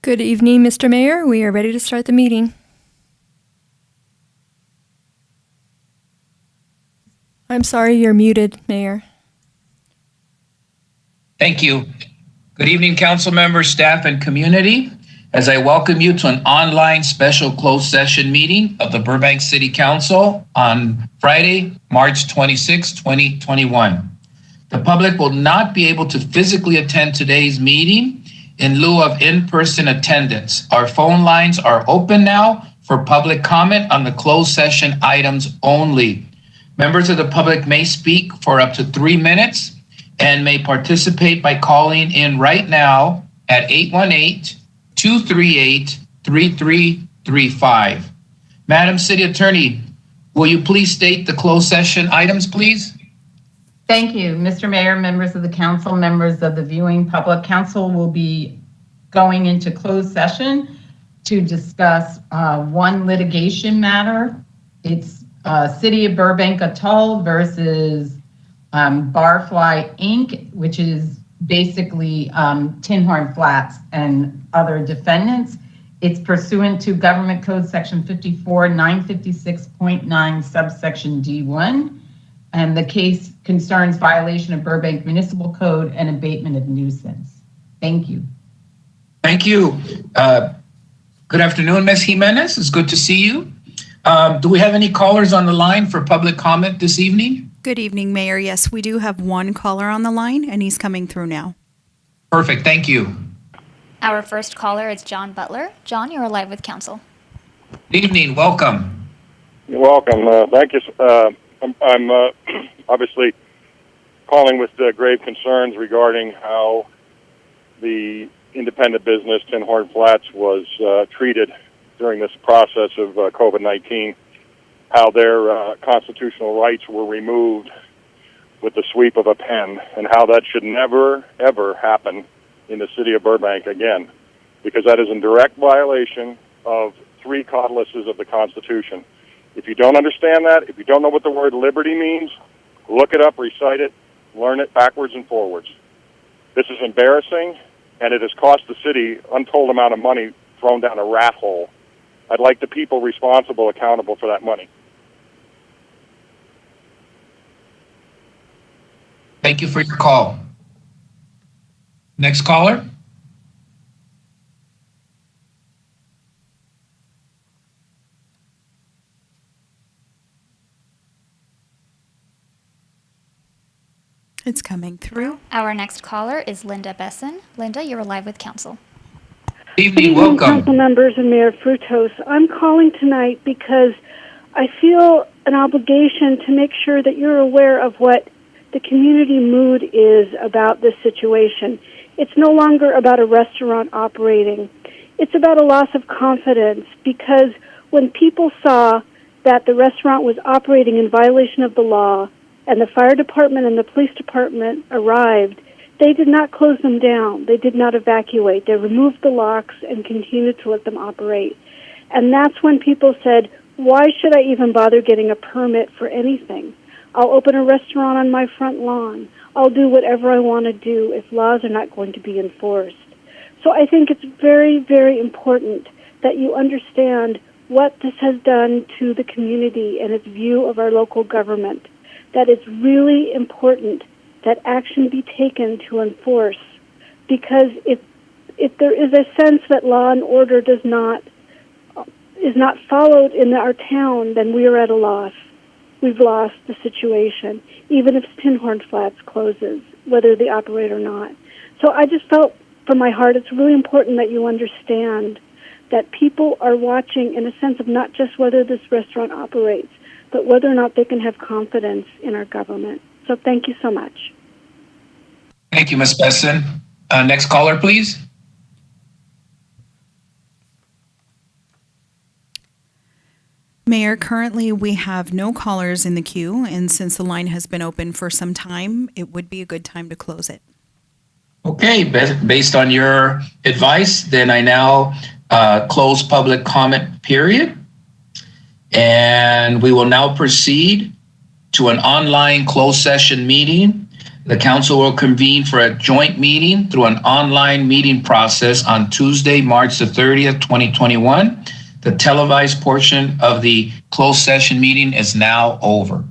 Good evening, Mr. Mayor. We are ready to start the meeting. I'm sorry, you're muted, Mayor. Thank you. Good evening, council members, staff, and community. As I welcome you to an online special closed session meeting of the Burbank City Council on Friday, March 26, 2021. The public will not be able to physically attend today's meeting in lieu of in-person attendance. Our phone lines are open now for public comment on the closed session items only. Members of the public may speak for up to 3 minutes and may participate by calling in right now at 818-238-3335. Madam City Attorney, will you please state the closed session items, please? Thank you, Mr. Mayor, members of the council, members of the viewing public. Council will be going into closed session to discuss one litigation matter. It's City of Burbank Atoll versus Barfly Inc., which is basically Tinhorn Flats and other defendants. It's pursuant to Government Code Section 54-956.9 subsection D1. And the case concerns violation of Burbank Municipal Code and abatement of nuisance. Thank you. Thank you. Good afternoon, Ms. Jimenez. It's good to see you. Do we have any callers on the line for public comment this evening? Good evening, Mayor. Yes, we do have one caller on the line, and he's coming through now. Perfect. Thank you. Our first caller is John Butler. John, you're live with council. Good evening. Welcome. You're welcome. Thank you. I'm obviously calling with grave concerns regarding how the independent business Tinhorn Flats was treated during this process of COVID-19, how their constitutional rights were removed with the sweep of a pen, and how that should never, ever happen in the city of Burbank again, because that is in direct violation of 3 codices of the Constitution. If you don't understand that, if you don't know what the word liberty means, look it up, recite it, learn it backwards and forwards. This is embarrassing, and it has cost the city untold amount of money thrown down a rat hole. I'd like the people responsible accountable for that money. Thank you for your call. Next caller. It's coming through. Our next caller is Linda Besson. Linda, you're live with council. Good evening. Welcome. Council members and Mayor Frutos. I'm calling tonight because I feel an obligation to make sure that you're aware of what the community mood is about this situation. It's no longer about a restaurant operating. It's about a loss of confidence, because when people saw that the restaurant was operating in violation of the law and the fire department and the police department arrived, they did not close them down. They did not evacuate. They removed the locks and continued to let them operate. And that's when people said, why should I even bother getting a permit for anything? I'll open a restaurant on my front lawn. I'll do whatever I want to do if laws are not going to be enforced. So I think it's very, very important that you understand what this has done to the community and its view of our local government, that it's really important that action be taken to enforce, because if there is a sense that law and order is not followed in our town, then we are at a loss. We've lost the situation, even if Tinhorn Flats closes, whether they operate or not. So I just felt from my heart it's really important that you understand that people are watching in a sense of not just whether this restaurant operates, but whether or not they can have confidence in our government. So thank you so much. Thank you, Ms. Besson. Next caller, please. Mayor, currently we have no callers in the queue, and since the line has been open for some time, it would be a good time to close it. Okay, based on your advice, then I now close public comment period. And we will now proceed to an online closed session meeting The council will convene for a joint meeting through an online meeting process on Tuesday, March the 30th, 2021. The televised portion of the closed session meeting is now over.